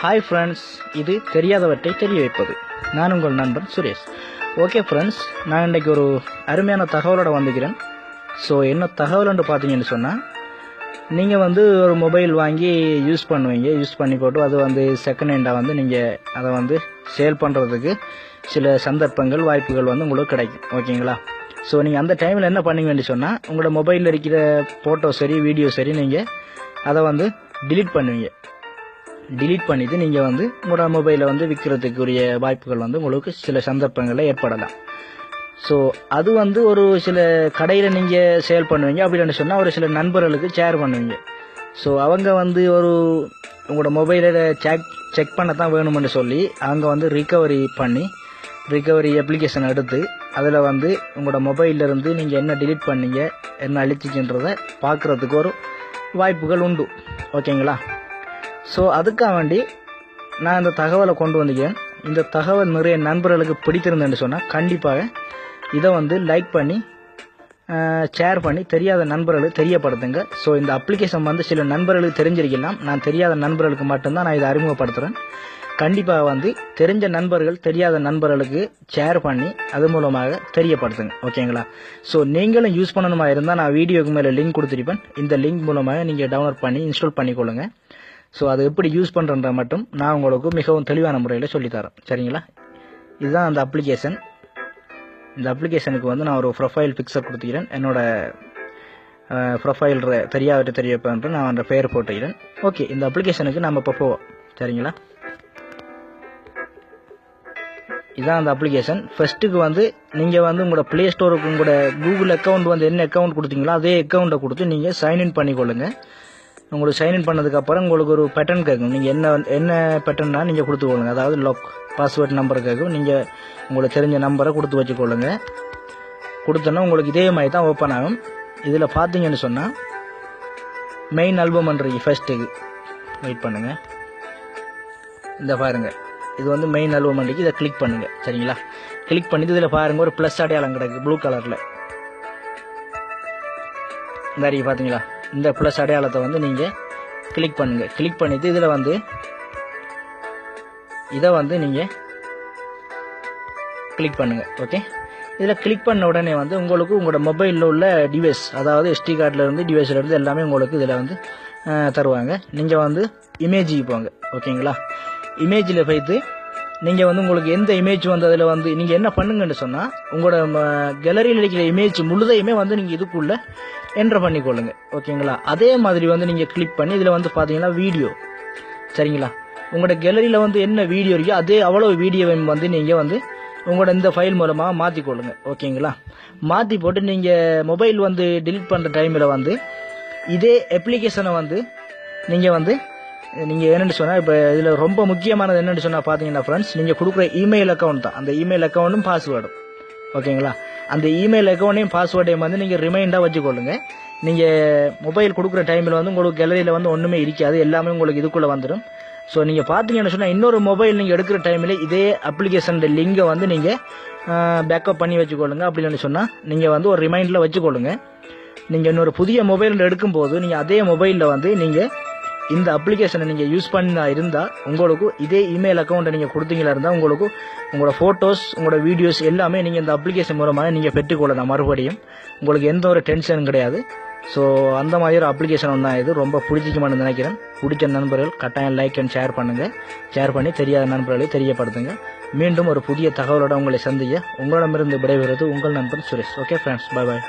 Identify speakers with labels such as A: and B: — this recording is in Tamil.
A: ஹாய் ஃப்ரெண்ட்ஸ், இது தெரியாதவற்றை தெரிய வைப்பது. நான் உங்கள் நண்பன் சுரேஷ். ஓகே ஃப்ரெண்ட்ஸ், நான் இன்றைக்கி ஒரு அருமையான தகவலோடு வந்துக்கிறேன். ஸோ என்ன தகவல்னு பார்த்தீங்கன்னு சொன்னால், நீங்கள் ஒரு மொபைல் வாங்கி யூஸ் பண்ணி போட்டு அது செகண்ட் ஹேண்டாக நீங்கள் அதை சேல் பண்ணுறதுக்கு சில சந்தர்ப்பங்கள் வாய்ப்புகள் உங்களுக்கு கிடைக்கும். ஓகேங்களா? ஸோ நீங்கள் அந்த டைமில் என்ன பண்ணுவீங்கன்னு சொன்னால், உங்களோட மொபைலில் இருக்கிற ஃபோட்டோ சரி வீடியோ சரி நீங்கள் அதை டிலீட் பண்ணுவீங்க. டிலீட் பண்ணிவிட்டு நீங்கள் உங்களோட மொபைலை விற்கிறதுக்குரிய வாய்ப்புகள் உங்களுக்கு சில சந்தர்ப்பங்களில் ஏற்படலாம். ஸோ அது ஒரு சில கடையில் நீங்கள் சேல் பண்ணுவீங்க. அப்படின்னு சொன்னால் ஒரு சில நண்பர்களுக்கு ஷேர் பண்ணுவீங்க. ஸோ அவங்க ஒரு உங்களோட மொபைலில் செக் பண்ண தான் வேணுமென்னு சொல்லி அவங்க ரிகவரி அப்ளிகேஷன் எடுத்து அதில் உங்களோட மொபைலிருந்து நீங்கள் என்ன டிலீட் பண்ணீங்க, என்ன அழிச்சிக்கின்றதை பார்க்குறதுக்கு ஒரு வாய்ப்புகள் உண்டு. ஓகேங்களா? ஸோ அதுக்காக வேண்டி நான் இந்த தகவலை கொண்டு வந்திருக்கேன். இந்த தகவல் நிறைய நண்பர்களுக்கு பிடித்திருந்தேன்னு சொன்னால் கண்டிப்பாக இதை லைக் பண்ணி ஷேர் பண்ணி தெரியாத நண்பர்களுக்கு தெரியப்படுத்துங்க. ஸோ இந்த அப்ளிகேஷன் சில நண்பர்களுக்கு தெரிஞ்சிருக்கலாம். நான் தெரியாத நண்பர்களுக்கு மட்டும்தான் நான் இதை அறிமுகப்படுத்துகிறேன். கண்டிப்பாக தெரிஞ்ச நண்பர்கள் தெரியாத நண்பர்களுக்கு ஷேர் பண்ணி அது மூலமாக தெரியப்படுத்துங்க. ஓகேங்களா? ஸோ நீங்களும் யூஸ் பண்ணணுமா இருந்தால் நான் வீடியோக்கு மேலே லிங்க் கொடுத்துருப்பேன். இந்த லிங்க் மூலமாக நீங்கள் டவுன்லோட் பண்ணி இன்ஸ்டால் பண்ணிக்கொள்ளுங்க. ஸோ அது எப்படி யூஸ் பண்ணுறன்ற மட்டும் நான் உங்களுக்கு மிகவும் தெளிவான முறையில் சொல்லித்தரேன். சரிங்களா? இதுதான் அந்த அப்ளிகேஷன். இந்த அப்ளிகேஷனுக்கு நான் ஒரு ப்ரொஃபைல் பிக்சர் கொடுத்துக்கிறேன். என்னோடய ப்ரொஃபைல் தெரியப்பன்று நான் அந்த பெயர் போட்டுக்கிறேன். ஓகே, இந்த அப்ளிகேஷனுக்கு நம்ம இப்போ போவோம். சரிங்களா? இதுதான் அந்த அப்ளிகேஷன். ஃபஸ்ட்டுக்கு நீங்கள் உங்களோட ப்ளே ஸ்டோருக்கு உங்களோட கூகுள் அக்கௌண்ட் என்ன அக்கௌண்ட் கொடுத்தீங்களோ அதே அக்கௌண்ட்டை கொடுத்து நீங்கள் சைன்இன் பண்ணிக்கொள்ளுங்க. உங்களுக்கு சைன்இன் பண்ணதுக்கப்புறம் உங்களுக்கு ஒரு பேட்டர்ன் கேட்கும். நீங்கள் என்ன பேட்டர்னா நீங்கள் கொடுத்துக்கொள்ளுங்க. அதாவது லாக் பாஸ்வேர்ட் நம்பர் கேட்கும். நீங்கள் உங்களுக்கு தெரிஞ்ச நம்பரை கொடுத்து வச்சுக்கொள்ளுங்க. கொடுத்தோன்னா உங்களுக்கு இதே மாதிரி தான் ஓப்பன் ஆகும். இதில் பார்த்தீங்கன்னு சொன்னால் மெயின் ஆல்பம் பண்ணுறீங்க. ஃபஸ்ட்டுக்கு வெயிட் பண்ணுங்கள். இந்த பாருங்கள், இது மெயின் ஆல்பம் பண்ணிக்கு இதை கிளிக் பண்ணுங்கள். சரிங்களா? கிளிக் பண்ணிட்டு இதில் பாருங்கள் ஒரு ப்ளஸ் அடையாளம் கிடக்கு ப்ளூ கலரில். இந்த அறிக்கை பார்த்தீங்களா? இந்த ப்ளஸ் அடையாளத்தை நீங்கள் கிளிக் பண்ணுங்கள். கிளிக் பண்ணிவிட்டு இதில் இதை நீங்கள் கிளிக் பண்ணுங்கள். ஓகே, இதில் கிளிக் பண்ண உடனே உங்களுக்கு உங்களோட மொபைலில் உள்ள டிவைஸ், அதாவது எஸ்டி கார்டிலேருந்து டிவைஸ்லேருந்து எல்லாமே உங்களுக்கு இதில் தருவாங்க. நீங்கள் இமேஜுக்கு போங்க. ஓகேங்களா? இமேஜில் போய்த்து நீங்கள் உங்களுக்கு எந்த இமேஜ் அதில் நீங்கள் என்ன பண்ணுங்கன்னு சொன்னால், உங்களோட கேலரியில் இருக்கிற இமேஜ் முழுதையுமே நீங்கள் இதுக்குள்ளே என்ட்ரு பண்ணிக்கொள்ளுங்க. ஓகேங்களா? அதே மாதிரி நீங்கள் கிளிக் பண்ணி இதில் பார்த்தீங்கன்னா வீடியோ. சரிங்களா? உங்களோட கேலரியில் என்ன வீடியோ இருக்கோ அதே அவ்வளோ வீடியோவை நீங்கள் உங்களோட இந்த ஃபைல் மூலமாக மாற்றிக்கொள்ளுங்க. ஓகேங்களா? மாற்றி போட்டு நீங்கள் மொபைல் டிலீட் பண்ணுற டைமில் இதே அப்ளிகேஷனை நீங்கள் என்னென்னு சொன்னால், இப்போ இதில் ரொம்ப முக்கியமானது என்னென்னு சொன்னால் பார்த்தீங்கன்னா ஃப்ரெண்ட்ஸ், நீங்கள் கொடுக்குற இமெயில் அக்கௌண்ட் தான். அந்த இமெயில் அக்கௌண்ட்டும் பாஸ்வேர்டும். ஓகேங்களா? அந்த இமெயில் அக்கௌண்ட்டையும் பாஸ்வேர்டையும் நீங்கள் ரிமைண்டாக வச்சுக்கொள்ளுங்க. நீங்கள் மொபைல் கொடுக்குற டைமில் உங்களுக்கு கேலரியில் ஒன்றுமே இருக்காது. எல்லாமே உங்களுக்கு இதுக்குள்ளே வந்துடும். ஸோ நீங்கள் பார்த்தீங்கன்னு சொன்னால் இன்னொரு மொபைல் நீங்கள் எடுக்கிற டைமில் இதே அப்ளிகேஷன் லிங்கை நீங்கள் பேக்கப் பண்ணி வச்சுக்கொள்ளுங்க. அப்படின்னு சொன்னால் நீங்கள் ஒரு ரிமைண்டில் வச்சுக்கொள்ளுங்க. நீங்கள் இன்னொரு புதிய மொபைல் எடுக்கும்போது நீங்கள் அதே மொபைலில் நீங்கள் இந்த அப்ளிகேஷனை நீங்கள் யூஸ் பண்ண இருந்தால் உங்களுக்கு இதே இமெயில் அக்கௌண்ட்டை நீங்கள் கொடுத்தீங்களா இருந்தால் உங்களுக்கு உங்களோட ஃபோட்டோஸ், உங்களோட வீடியோஸ் எல்லாமே நீங்கள் இந்த அப்ளிகேஷன் மூலமாக நீங்கள் பெற்றுக்கொள்ளலாம். மறுபடியும் உங்களுக்கு எந்த ஒரு டென்ஷனும் கிடையாது. ஸோ அந்த மாதிரி ஒரு அப்ளிகேஷன் ஒன்றா இது ரொம்ப பிடிச்சிக்குமான்னு நினைக்கிறேன். பிடிச்ச நண்பர்கள் கட்டாயம் லைக் அண்ட் ஷேர் பண்ணுங்கள். ஷேர் பண்ணி தெரியாத நண்பர்களை தெரியப்படுத்துங்க. மீண்டும் ஒரு புதிய தகவலோடு உங்களை சந்திக்க உங்களிடமிருந்து விடைபெறுவது உங்கள் நண்பன் சுரேஷ். ஓகே ஃப்ரெண்ட்ஸ், பாய் பாய்.